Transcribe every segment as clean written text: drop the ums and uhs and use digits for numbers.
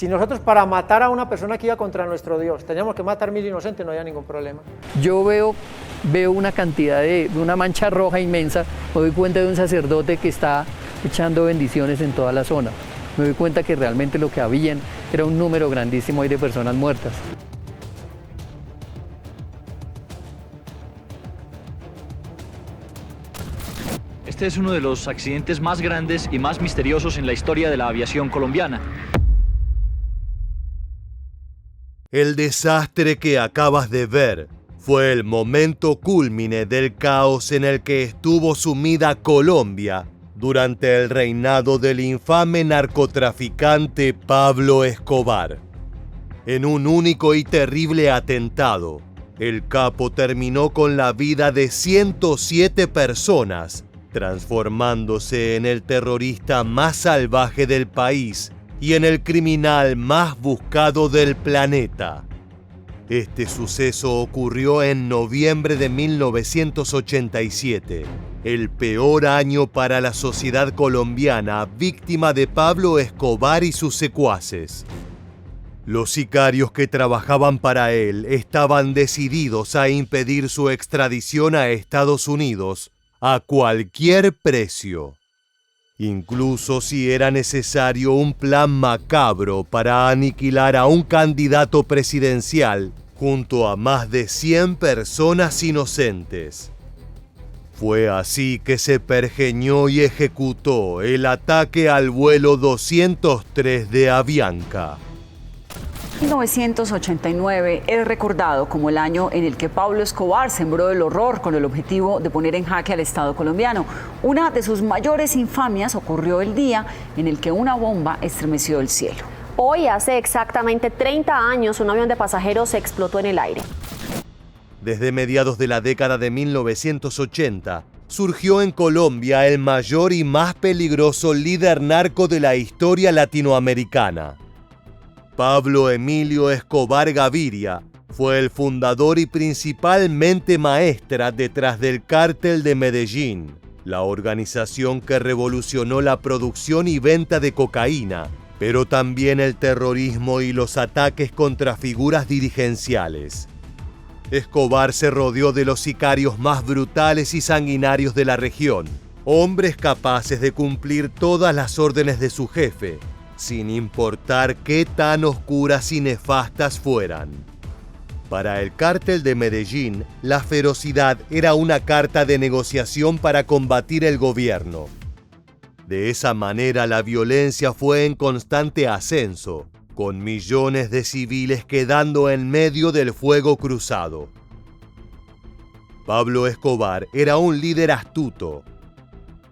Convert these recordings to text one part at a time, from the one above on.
Si nosotros para matar a una persona que iba contra nuestro Dios teníamos que matar 1000 inocentes, no había ningún problema. Yo veo una cantidad de una mancha roja inmensa, me doy cuenta de un sacerdote que está echando bendiciones en toda la zona. Me doy cuenta que realmente lo que habían era un número grandísimo ahí de personas muertas. Este es uno de los accidentes más grandes y más misteriosos en la historia de la aviación colombiana. El desastre que acabas de ver fue el momento cúlmine del caos en el que estuvo sumida Colombia durante el reinado del infame narcotraficante Pablo Escobar. En un único y terrible atentado, el capo terminó con la vida de 107 personas, transformándose en el terrorista más salvaje del país y en el criminal más buscado del planeta. Este suceso ocurrió en noviembre de 1987, el peor año para la sociedad colombiana, víctima de Pablo Escobar y sus secuaces. Los sicarios que trabajaban para él estaban decididos a impedir su extradición a Estados Unidos a cualquier precio, incluso si era necesario un plan macabro para aniquilar a un candidato presidencial junto a más de 100 personas inocentes. Fue así que se pergeñó y ejecutó el ataque al vuelo 203 de Avianca. 1989 es recordado como el año en el que Pablo Escobar sembró el horror con el objetivo de poner en jaque al Estado colombiano. Una de sus mayores infamias ocurrió el día en el que una bomba estremeció el cielo. Hoy, hace exactamente 30 años, un avión de pasajeros explotó en el aire. Desde mediados de la década de 1980, surgió en Colombia el mayor y más peligroso líder narco de la historia latinoamericana. Pablo Emilio Escobar Gaviria fue el fundador y principalmente maestra detrás del Cártel de Medellín, la organización que revolucionó la producción y venta de cocaína, pero también el terrorismo y los ataques contra figuras dirigenciales. Escobar se rodeó de los sicarios más brutales y sanguinarios de la región, hombres capaces de cumplir todas las órdenes de su jefe, sin importar qué tan oscuras y nefastas fueran. Para el Cártel de Medellín, la ferocidad era una carta de negociación para combatir el gobierno. De esa manera, la violencia fue en constante ascenso, con millones de civiles quedando en medio del fuego cruzado. Pablo Escobar era un líder astuto.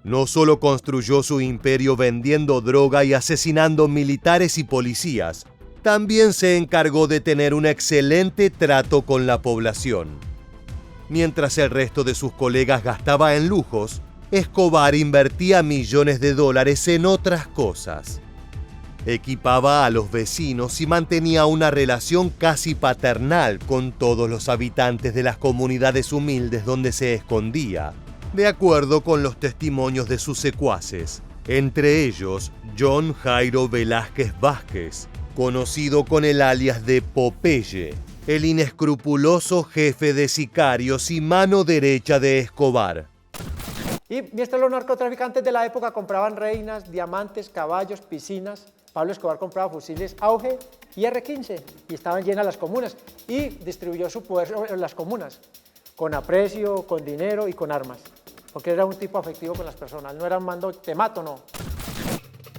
No solo construyó su imperio vendiendo droga y asesinando militares y policías, también se encargó de tener un excelente trato con la población. Mientras el resto de sus colegas gastaba en lujos, Escobar invertía millones de dólares en otras cosas. Equipaba a los vecinos y mantenía una relación casi paternal con todos los habitantes de las comunidades humildes donde se escondía, de acuerdo con los testimonios de sus secuaces, entre ellos John Jairo Velázquez Vázquez, conocido con el alias de Popeye, el inescrupuloso jefe de sicarios y mano derecha de Escobar. Y mientras los narcotraficantes de la época compraban reinas, diamantes, caballos, piscinas, Pablo Escobar compraba fusiles Auge y R-15 y estaban llenas las comunas y distribuyó su poder en las comunas, con aprecio, con dinero y con armas, porque era un tipo afectivo con las personas, no era un mando, te mato, no.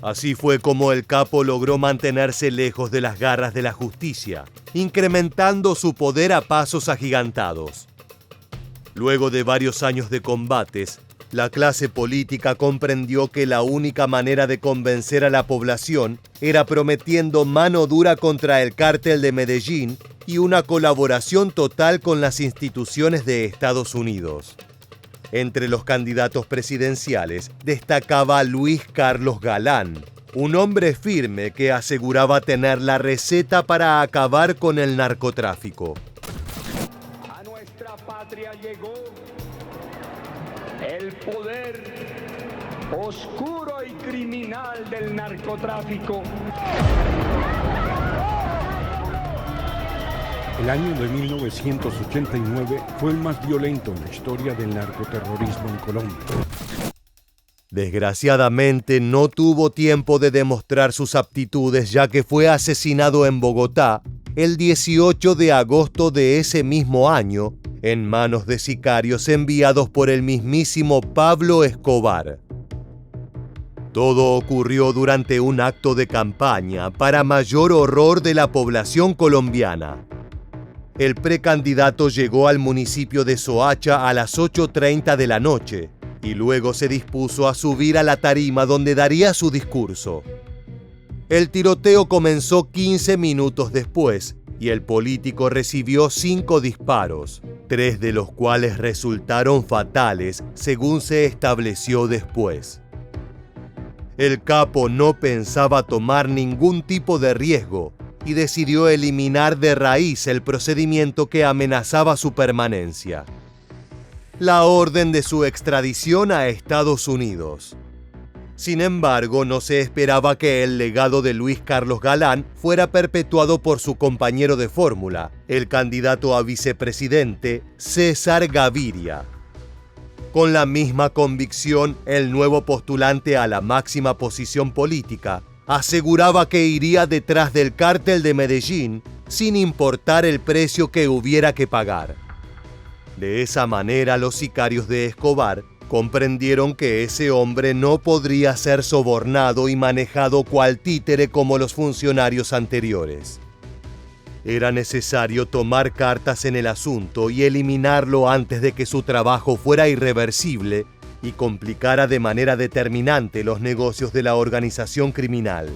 Así fue como el capo logró mantenerse lejos de las garras de la justicia, incrementando su poder a pasos agigantados. Luego de varios años de combates, la clase política comprendió que la única manera de convencer a la población era prometiendo mano dura contra el Cártel de Medellín y una colaboración total con las instituciones de Estados Unidos. Entre los candidatos presidenciales destacaba Luis Carlos Galán, un hombre firme que aseguraba tener la receta para acabar con el narcotráfico. A nuestra patria llegó el poder oscuro y criminal del narcotráfico. El año de 1989 fue el más violento en la historia del narcoterrorismo en Colombia. Desgraciadamente no tuvo tiempo de demostrar sus aptitudes, ya que fue asesinado en Bogotá el 18 de agosto de ese mismo año en manos de sicarios enviados por el mismísimo Pablo Escobar. Todo ocurrió durante un acto de campaña para mayor horror de la población colombiana. El precandidato llegó al municipio de Soacha a las 8:30 de la noche y luego se dispuso a subir a la tarima donde daría su discurso. El tiroteo comenzó 15 minutos después y el político recibió 5 disparos, 3 de los cuales resultaron fatales, según se estableció después. El capo no pensaba tomar ningún tipo de riesgo y decidió eliminar de raíz el procedimiento que amenazaba su permanencia: la orden de su extradición a Estados Unidos. Sin embargo, no se esperaba que el legado de Luis Carlos Galán fuera perpetuado por su compañero de fórmula, el candidato a vicepresidente César Gaviria. Con la misma convicción, el nuevo postulante a la máxima posición política aseguraba que iría detrás del cártel de Medellín sin importar el precio que hubiera que pagar. De esa manera, los sicarios de Escobar comprendieron que ese hombre no podría ser sobornado y manejado cual títere como los funcionarios anteriores. Era necesario tomar cartas en el asunto y eliminarlo antes de que su trabajo fuera irreversible y complicara de manera determinante los negocios de la organización criminal.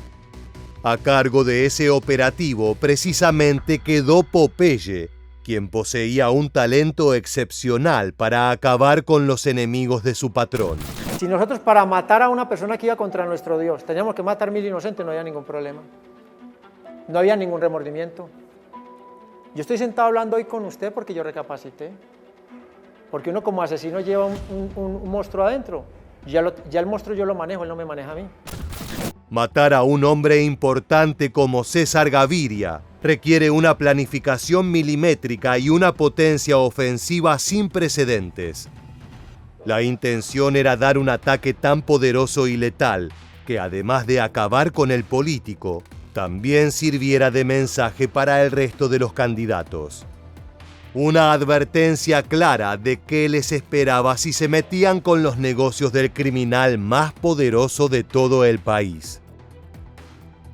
A cargo de ese operativo precisamente quedó Popeye, quien poseía un talento excepcional para acabar con los enemigos de su patrón. Si nosotros para matar a una persona que iba contra nuestro Dios teníamos que matar 1000 inocentes, no había ningún problema. No había ningún remordimiento. Yo estoy sentado hablando hoy con usted porque yo recapacité. Porque uno como asesino lleva un monstruo adentro. Ya el monstruo yo lo manejo, él no me maneja a mí. Matar a un hombre importante como César Gaviria requiere una planificación milimétrica y una potencia ofensiva sin precedentes. La intención era dar un ataque tan poderoso y letal que, además de acabar con el político, también sirviera de mensaje para el resto de los candidatos. Una advertencia clara de qué les esperaba si se metían con los negocios del criminal más poderoso de todo el país.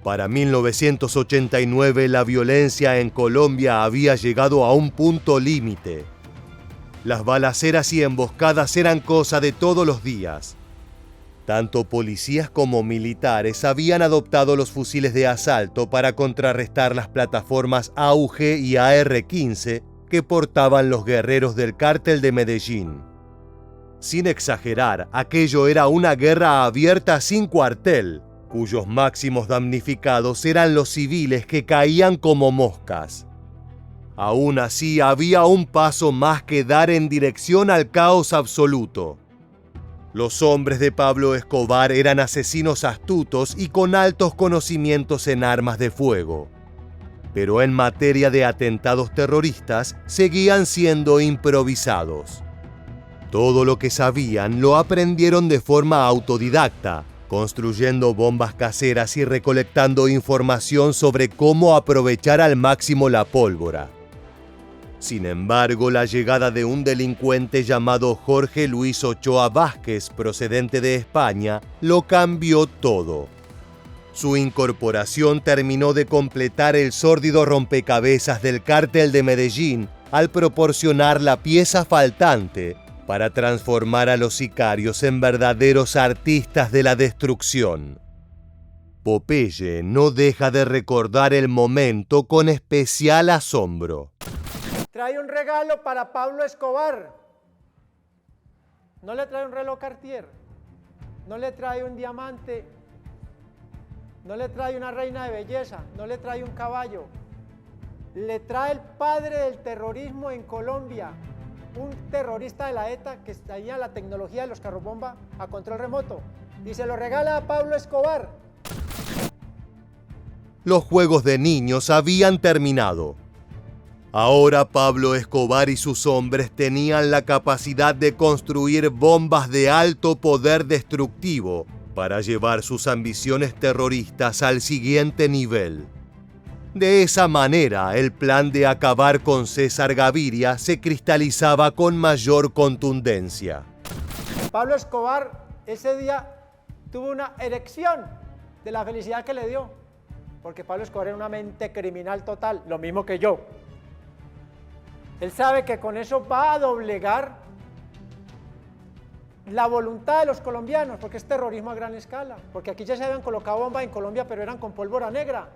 Para 1989 la violencia en Colombia había llegado a un punto límite. Las balaceras y emboscadas eran cosa de todos los días. Tanto policías como militares habían adoptado los fusiles de asalto para contrarrestar las plataformas AUG y AR-15 que portaban los guerreros del cártel de Medellín. Sin exagerar, aquello era una guerra abierta sin cuartel, cuyos máximos damnificados eran los civiles que caían como moscas. Aún así, había un paso más que dar en dirección al caos absoluto. Los hombres de Pablo Escobar eran asesinos astutos y con altos conocimientos en armas de fuego. Pero en materia de atentados terroristas, seguían siendo improvisados. Todo lo que sabían lo aprendieron de forma autodidacta, construyendo bombas caseras y recolectando información sobre cómo aprovechar al máximo la pólvora. Sin embargo, la llegada de un delincuente llamado Jorge Luis Ochoa Vázquez, procedente de España, lo cambió todo. Su incorporación terminó de completar el sórdido rompecabezas del cártel de Medellín al proporcionar la pieza faltante para transformar a los sicarios en verdaderos artistas de la destrucción. Popeye no deja de recordar el momento con especial asombro. Trae un regalo para Pablo Escobar. No le trae un reloj Cartier, no le trae un diamante, no le trae una reina de belleza, no le trae un caballo. Le trae el padre del terrorismo en Colombia, un terrorista de la ETA que traía la tecnología de los carros bomba a control remoto, y se lo regala a Pablo Escobar. Los juegos de niños habían terminado. Ahora Pablo Escobar y sus hombres tenían la capacidad de construir bombas de alto poder destructivo para llevar sus ambiciones terroristas al siguiente nivel. De esa manera, el plan de acabar con César Gaviria se cristalizaba con mayor contundencia. Pablo Escobar ese día tuvo una erección de la felicidad que le dio, porque Pablo Escobar era una mente criminal total, lo mismo que yo. Él sabe que con eso va a doblegar la voluntad de los colombianos, porque es terrorismo a gran escala, porque aquí ya se habían colocado bombas en Colombia, pero eran con pólvora negra.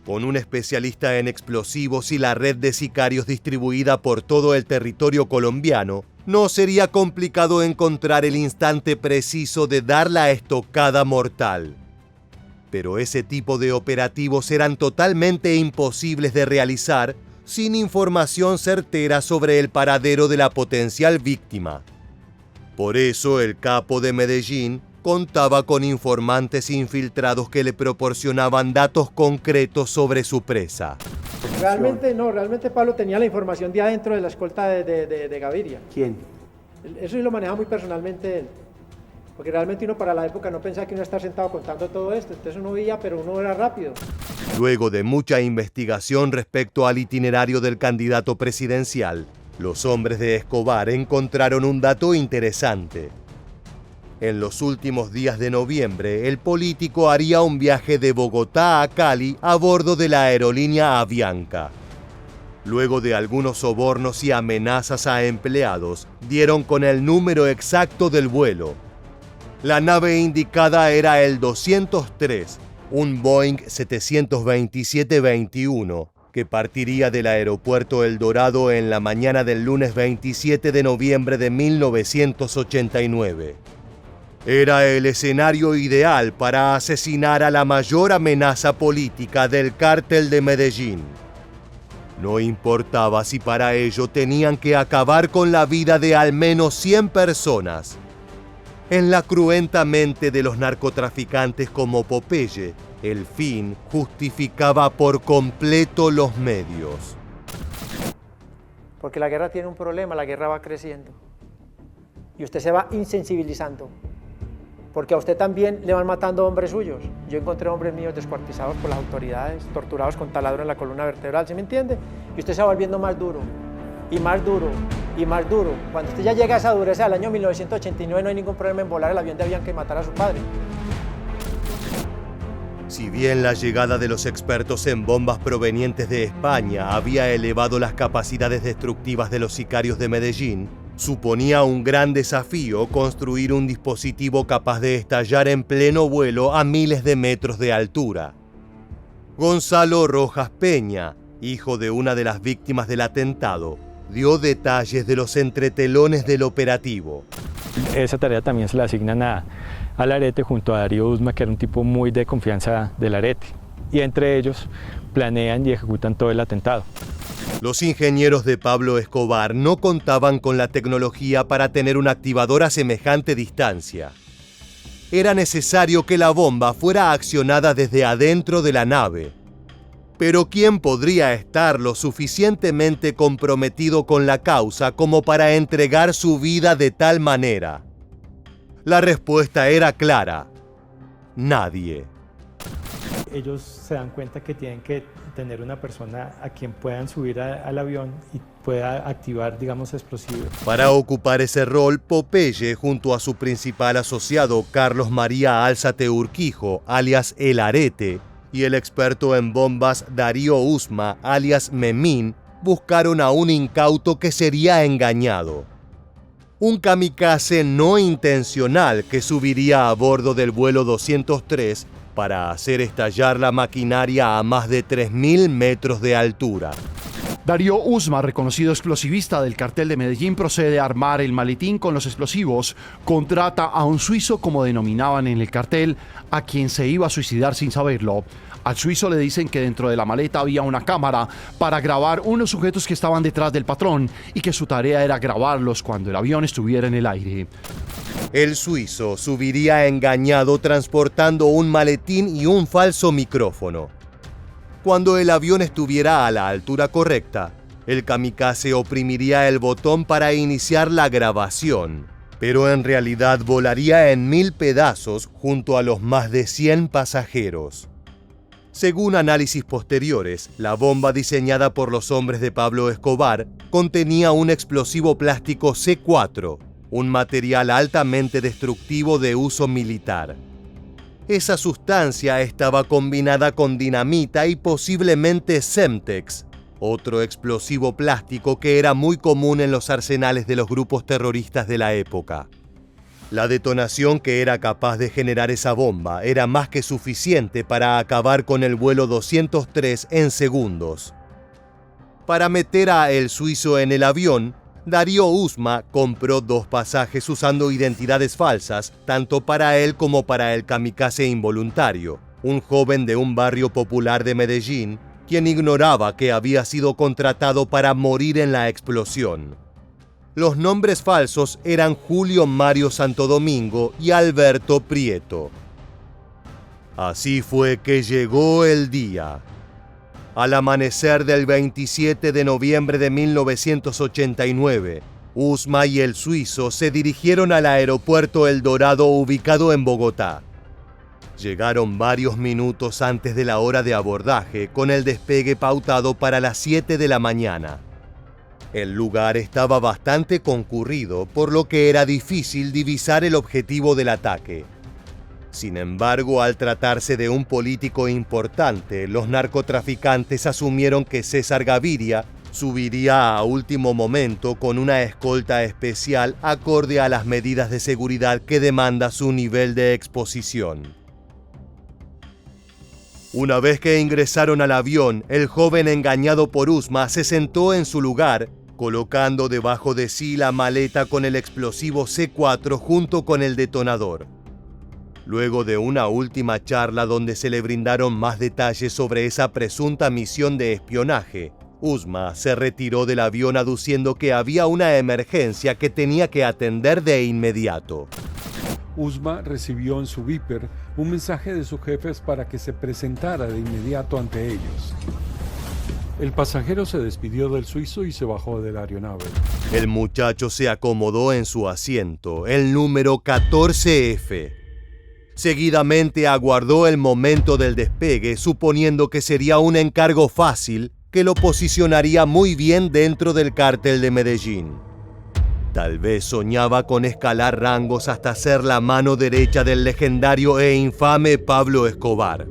Con un especialista en explosivos y la red de sicarios distribuida por todo el territorio colombiano, no sería complicado encontrar el instante preciso de dar la estocada mortal. Pero ese tipo de operativos eran totalmente imposibles de realizar sin información certera sobre el paradero de la potencial víctima. Por eso el capo de Medellín contaba con informantes infiltrados que le proporcionaban datos concretos sobre su presa. Realmente no, realmente Pablo tenía la información de adentro de la escolta de Gaviria. ¿Quién? Eso sí lo maneja muy personalmente él. Porque realmente uno para la época no pensaba que uno estaba sentado contando todo esto, entonces uno veía, pero uno era rápido. Luego de mucha investigación respecto al itinerario del candidato presidencial, los hombres de Escobar encontraron un dato interesante. En los últimos días de noviembre, el político haría un viaje de Bogotá a Cali a bordo de la aerolínea Avianca. Luego de algunos sobornos y amenazas a empleados, dieron con el número exacto del vuelo. La nave indicada era el 203, un Boeing 727-21, que partiría del aeropuerto El Dorado en la mañana del lunes 27 de noviembre de 1989. Era el escenario ideal para asesinar a la mayor amenaza política del cártel de Medellín. No importaba si para ello tenían que acabar con la vida de al menos 100 personas. En la cruenta mente de los narcotraficantes como Popeye, el fin justificaba por completo los medios. Porque la guerra tiene un problema, la guerra va creciendo. Y usted se va insensibilizando. Porque a usted también le van matando hombres suyos. Yo encontré hombres míos descuartizados por las autoridades, torturados con taladro en la columna vertebral, ¿sí me entiende? Y usted se va volviendo más duro, y más duro, y más duro. Cuando usted ya llega a esa dureza del año 1989, no hay ningún problema en volar el avión de Avianca y matar a su padre. Si bien la llegada de los expertos en bombas provenientes de España había elevado las capacidades destructivas de los sicarios de Medellín, suponía un gran desafío construir un dispositivo capaz de estallar en pleno vuelo a miles de metros de altura. Gonzalo Rojas Peña, hijo de una de las víctimas del atentado, dio detalles de los entretelones del operativo. Esa tarea también se la asignan al Arete junto a Darío Usma, que era un tipo muy de confianza del Arete. Y entre ellos planean y ejecutan todo el atentado. Los ingenieros de Pablo Escobar no contaban con la tecnología para tener una activador a semejante distancia. Era necesario que la bomba fuera accionada desde adentro de la nave. Pero ¿quién podría estar lo suficientemente comprometido con la causa como para entregar su vida de tal manera? La respuesta era clara: nadie. Ellos se dan cuenta que tienen que tener una persona a quien puedan subir al avión y pueda activar, digamos, explosivos. Para ocupar ese rol, Popeye, junto a su principal asociado Carlos María Álzate Urquijo, alias El Arete, y el experto en bombas Darío Usma, alias Memín, buscaron a un incauto que sería engañado. Un kamikaze no intencional que subiría a bordo del vuelo 203 para hacer estallar la maquinaria a más de 3.000 metros de altura. Darío Usma, reconocido explosivista del cartel de Medellín, procede a armar el maletín con los explosivos, contrata a un suizo, como denominaban en el cartel, a quien se iba a suicidar sin saberlo. Al suizo le dicen que dentro de la maleta había una cámara para grabar unos sujetos que estaban detrás del patrón y que su tarea era grabarlos cuando el avión estuviera en el aire. El suizo subiría engañado transportando un maletín y un falso micrófono. Cuando el avión estuviera a la altura correcta, El kamikaze oprimiría el botón para iniciar la grabación, pero en realidad volaría en 1000 pedazos junto a los más de 100 pasajeros. Según análisis posteriores, la bomba diseñada por los hombres de Pablo Escobar contenía un explosivo plástico C4, un material altamente destructivo de uso militar. Esa sustancia estaba combinada con dinamita y posiblemente Semtex, otro explosivo plástico que era muy común en los arsenales de los grupos terroristas de la época. La detonación que era capaz de generar esa bomba era más que suficiente para acabar con el vuelo 203 en segundos. Para meter a el suizo en el avión, Darío Usma compró 2 pasajes usando identidades falsas, tanto para él como para el kamikaze involuntario, un joven de un barrio popular de Medellín, quien ignoraba que había sido contratado para morir en la explosión. Los nombres falsos eran Julio Mario Santo Domingo y Alberto Prieto. Así fue que llegó el día. Al amanecer del 27 de noviembre de 1989, Usma y el suizo se dirigieron al aeropuerto El Dorado ubicado en Bogotá. Llegaron varios minutos antes de la hora de abordaje, con el despegue pautado para las 7 de la mañana. El lugar estaba bastante concurrido, por lo que era difícil divisar el objetivo del ataque. Sin embargo, al tratarse de un político importante, los narcotraficantes asumieron que César Gaviria subiría a último momento con una escolta especial acorde a las medidas de seguridad que demanda su nivel de exposición. Una vez que ingresaron al avión, el joven engañado por Usma se sentó en su lugar, colocando debajo de sí la maleta con el explosivo C4 junto con el detonador. Luego de una última charla donde se le brindaron más detalles sobre esa presunta misión de espionaje, Usma se retiró del avión aduciendo que había una emergencia que tenía que atender de inmediato. Usma recibió en su Viper un mensaje de sus jefes para que se presentara de inmediato ante ellos. El pasajero se despidió del suizo y se bajó de la aeronave. El muchacho se acomodó en su asiento, el número 14F. Seguidamente aguardó el momento del despegue, suponiendo que sería un encargo fácil que lo posicionaría muy bien dentro del cártel de Medellín. Tal vez soñaba con escalar rangos hasta ser la mano derecha del legendario e infame Pablo Escobar.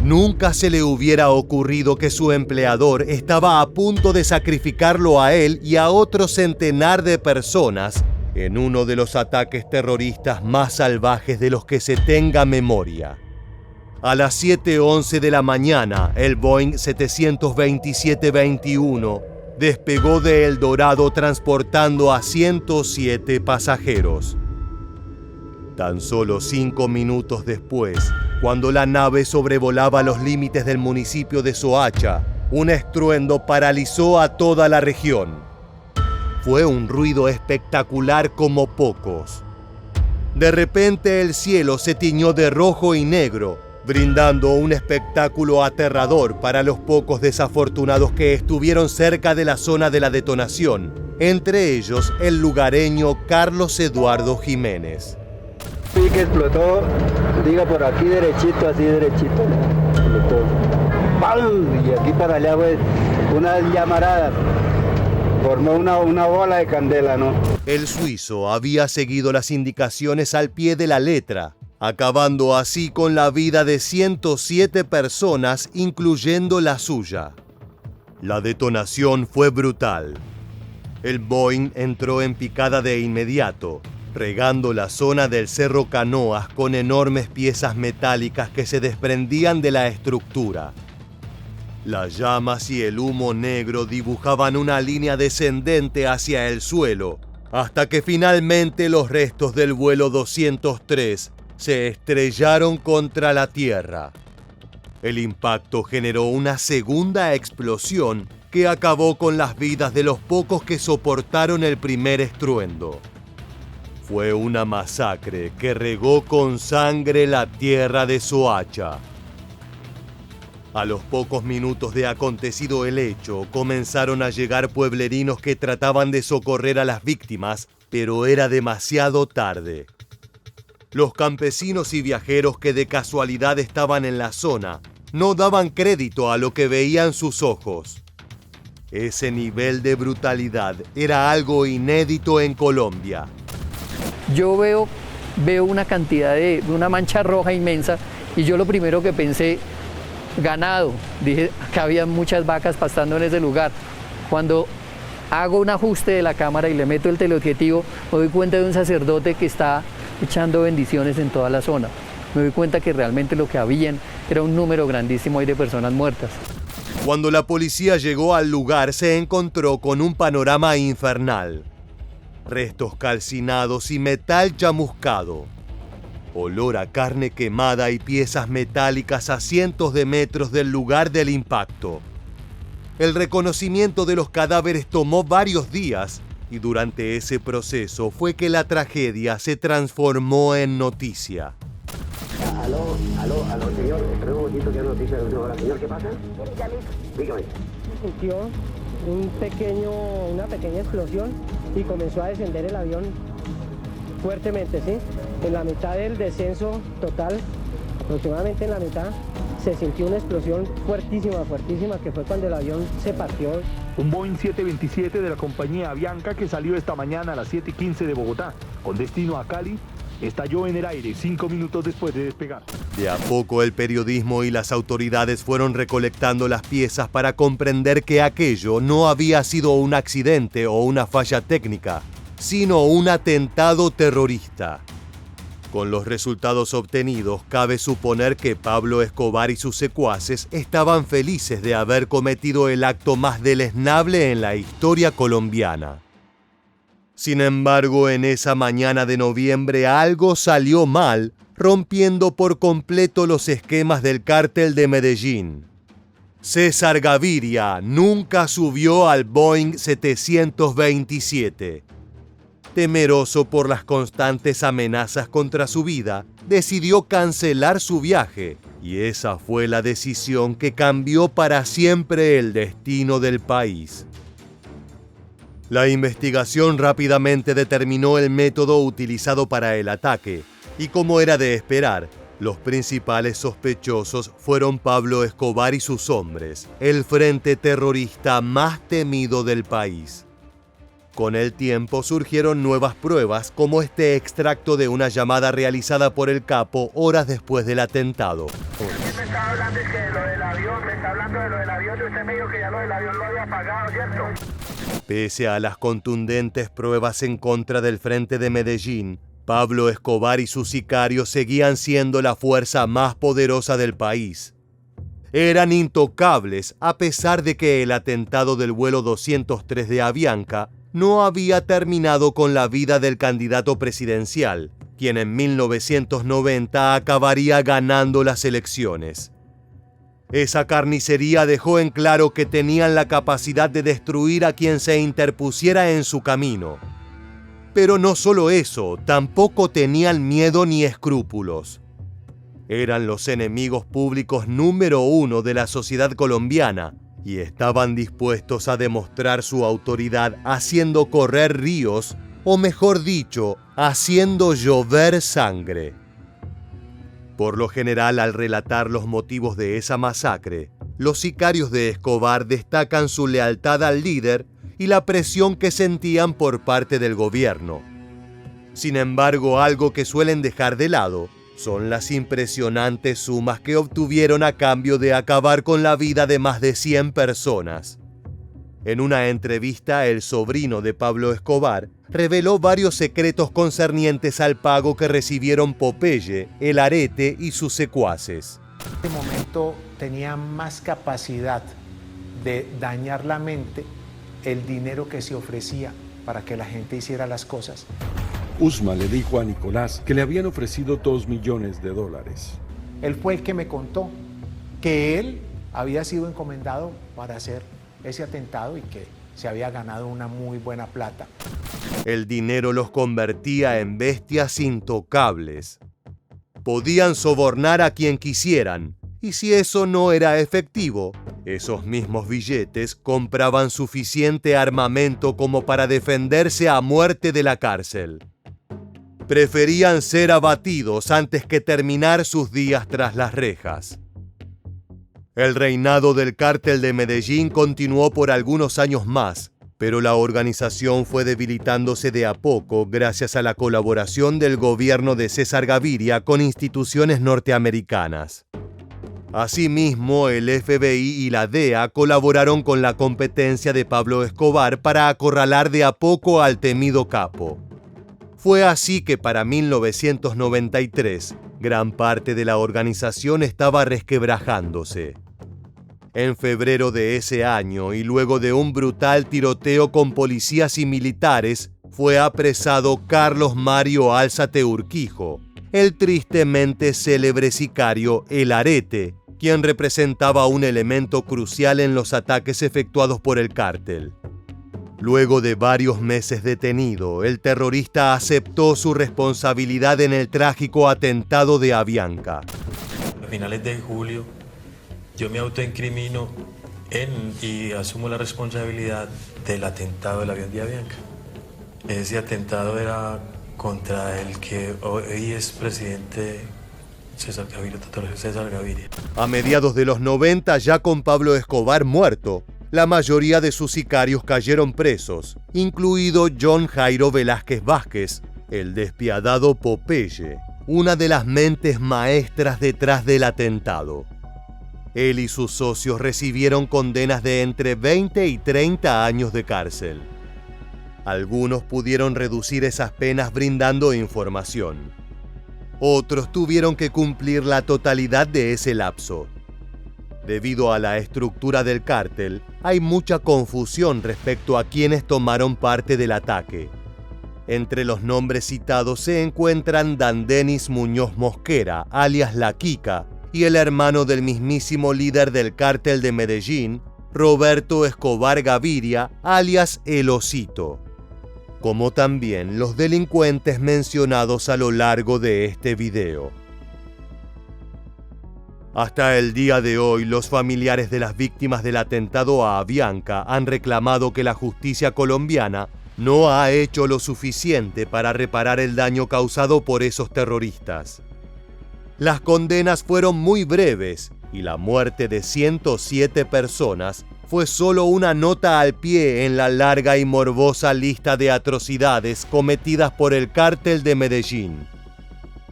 Nunca se le hubiera ocurrido que su empleador estaba a punto de sacrificarlo a él y a otro centenar de personas en uno de los ataques terroristas más salvajes de los que se tenga memoria. A las 7:11 de la mañana, el Boeing 727-21 despegó de El Dorado transportando a 107 pasajeros. Tan solo 5 minutos después, cuando la nave sobrevolaba los límites del municipio de Soacha, un estruendo paralizó a toda la región. Fue un ruido espectacular como pocos. De repente el cielo se tiñó de rojo y negro, brindando un espectáculo aterrador para los pocos desafortunados que estuvieron cerca de la zona de la detonación, entre ellos el lugareño Carlos Eduardo Jiménez. Sí, que explotó, diga por aquí derechito, así derechito, explotó. ¡Pam! Y aquí para allá, pues, una llamarada. Formó una bola de candela, ¿no? El suizo había seguido las indicaciones al pie de la letra, acabando así con la vida de 107 personas, incluyendo la suya. La detonación fue brutal. El Boeing entró en picada de inmediato, regando la zona del Cerro Canoas con enormes piezas metálicas que se desprendían de la estructura. Las llamas y el humo negro dibujaban una línea descendente hacia el suelo, hasta que finalmente los restos del vuelo 203 se estrellaron contra la tierra. El impacto generó una segunda explosión que acabó con las vidas de los pocos que soportaron el primer estruendo. Fue una masacre que regó con sangre la tierra de Soacha. A los pocos minutos de acontecido el hecho, comenzaron a llegar pueblerinos que trataban de socorrer a las víctimas, pero era demasiado tarde. Los campesinos y viajeros que de casualidad estaban en la zona no daban crédito a lo que veían sus ojos. Ese nivel de brutalidad era algo inédito en Colombia. Yo veo una cantidad una mancha roja inmensa y yo lo primero que pensé, ganado. Dije que había muchas vacas pastando en ese lugar. Cuando hago un ajuste de la cámara y le meto el teleobjetivo, me doy cuenta de un sacerdote que está echando bendiciones en toda la zona. Me doy cuenta que realmente lo que habían era un número grandísimo ahí de personas muertas. Cuando la policía llegó al lugar, se encontró con un panorama infernal. Restos calcinados y metal chamuscado. Olor a carne quemada y piezas metálicas a cientos de metros del lugar del impacto. El reconocimiento de los cadáveres tomó varios días y durante ese proceso fue que la tragedia se transformó en noticia. Aló, señor, espera un momentito que hay noticia de última hora. Señor, ¿qué pasa? Dígame. Sintió una pequeña explosión y comenzó a descender el avión fuertemente, ¿sí? En la mitad del descenso total, aproximadamente en la mitad, se sintió una explosión fuertísima, que fue cuando el avión se partió. Un Boeing 727 de la compañía Avianca que salió esta mañana a las 7:15 de Bogotá, con destino a Cali, estalló en el aire 5 minutos después de despegar. De a poco el periodismo y las autoridades fueron recolectando las piezas para comprender que aquello no había sido un accidente o una falla técnica, sino un atentado terrorista. Con los resultados obtenidos, cabe suponer que Pablo Escobar y sus secuaces estaban felices de haber cometido el acto más deleznable en la historia colombiana. Sin embargo, en esa mañana de noviembre algo salió mal, rompiendo por completo los esquemas del cártel de Medellín. César Gaviria nunca subió al Boeing 727. Temeroso por las constantes amenazas contra su vida, decidió cancelar su viaje, y esa fue la decisión que cambió para siempre el destino del país. La investigación rápidamente determinó el método utilizado para el ataque, y como era de esperar, los principales sospechosos fueron Pablo Escobar y sus hombres, el frente terrorista más temido del país. Con el tiempo surgieron nuevas pruebas, como este extracto de una llamada realizada por el capo horas después del atentado. Me está hablando de lo del avión, y usted me dijo que ya lo del avión lo había pagado, ¿cierto? Pese a las contundentes pruebas en contra del Frente de Medellín, Pablo Escobar y sus sicarios seguían siendo la fuerza más poderosa del país. Eran intocables a pesar de que el atentado del vuelo 203 de Avianca no había terminado con la vida del candidato presidencial, quien en 1990 acabaría ganando las elecciones. Esa carnicería dejó en claro que tenían la capacidad de destruir a quien se interpusiera en su camino. Pero no solo eso, tampoco tenían miedo ni escrúpulos. Eran los enemigos públicos número 1 de la sociedad colombiana y estaban dispuestos a demostrar su autoridad haciendo correr ríos, o mejor dicho, haciendo llover sangre. Por lo general, al relatar los motivos de esa masacre, los sicarios de Escobar destacan su lealtad al líder y la presión que sentían por parte del gobierno. Sin embargo, algo que suelen dejar de lado son las impresionantes sumas que obtuvieron a cambio de acabar con la vida de más de 100 personas. En una entrevista, el sobrino de Pablo Escobar reveló varios secretos concernientes al pago que recibieron Popeye, El Arete y sus secuaces. En este momento tenía más capacidad de dañar la mente el dinero que se ofrecía para que la gente hiciera las cosas. Uzma le dijo a Nicolás que le habían ofrecido $2 millones. Él fue el que me contó que él había sido encomendado para hacer ese atentado y que se había ganado una muy buena plata. El dinero los convertía en bestias intocables. Podían sobornar a quien quisieran Y si eso no era efectivo, esos mismos billetes compraban suficiente armamento como para defenderse a muerte de la cárcel. Preferían ser abatidos antes que terminar sus días tras las rejas. El reinado del Cártel de Medellín continuó por algunos años más, pero la organización fue debilitándose de a poco gracias a la colaboración del gobierno de César Gaviria con instituciones norteamericanas. Asimismo, el FBI y la DEA colaboraron con la competencia de Pablo Escobar para acorralar de a poco al temido capo. Fue así que para 1993, gran parte de la organización estaba resquebrajándose. En febrero de ese año, y luego de un brutal tiroteo con policías y militares, fue apresado Carlos Mario Álzate Urquijo, el tristemente célebre sicario El Arete, quien representaba un elemento crucial en los ataques efectuados por el cártel. Luego de varios meses detenido, el terrorista aceptó su responsabilidad en el trágico atentado de Avianca. A finales de julio, yo me autoincrimino y asumo la responsabilidad del atentado del avión de Avianca. Ese atentado era contra el que hoy es presidente César Gaviria. A mediados de los 90, ya con Pablo Escobar muerto, la mayoría de sus sicarios cayeron presos, incluido John Jairo Velázquez Vázquez, el despiadado Popeye, una de las mentes maestras detrás del atentado. Él y sus socios recibieron condenas de entre 20 y 30 años de cárcel. Algunos pudieron reducir esas penas brindando información. Otros tuvieron que cumplir la totalidad de ese lapso. Debido a la estructura del cártel, hay mucha confusión respecto a quienes tomaron parte del ataque. Entre los nombres citados se encuentran Dandenis Muñoz Mosquera, alias La Quica, y el hermano del mismísimo líder del cártel de Medellín, Roberto Escobar Gaviria, alias El Osito, como también los delincuentes mencionados a lo largo de este video. Hasta el día de hoy, los familiares de las víctimas del atentado a Avianca han reclamado que la justicia colombiana no ha hecho lo suficiente para reparar el daño causado por esos terroristas. Las condenas fueron muy breves y la muerte de 107 personas fue solo una nota al pie en la larga y morbosa lista de atrocidades cometidas por el Cártel de Medellín.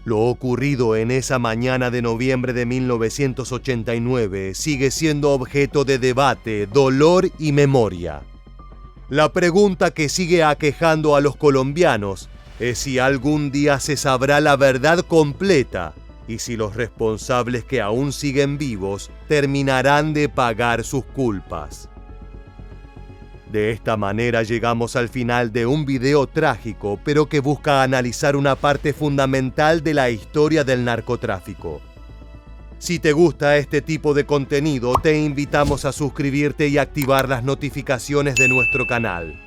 Lo ocurrido en esa mañana de noviembre de 1989 sigue siendo objeto de debate, dolor y memoria. La pregunta que sigue aquejando a los colombianos es si algún día se sabrá la verdad completa y si los responsables que aún siguen vivos terminarán de pagar sus culpas. De esta manera llegamos al final de un video trágico, pero que busca analizar una parte fundamental de la historia del narcotráfico. Si te gusta este tipo de contenido, te invitamos a suscribirte y activar las notificaciones de nuestro canal.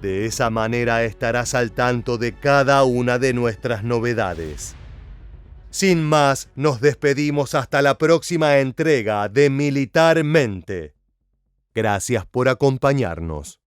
De esa manera estarás al tanto de cada una de nuestras novedades. Sin más, nos despedimos hasta la próxima entrega de Militarmente. Gracias por acompañarnos.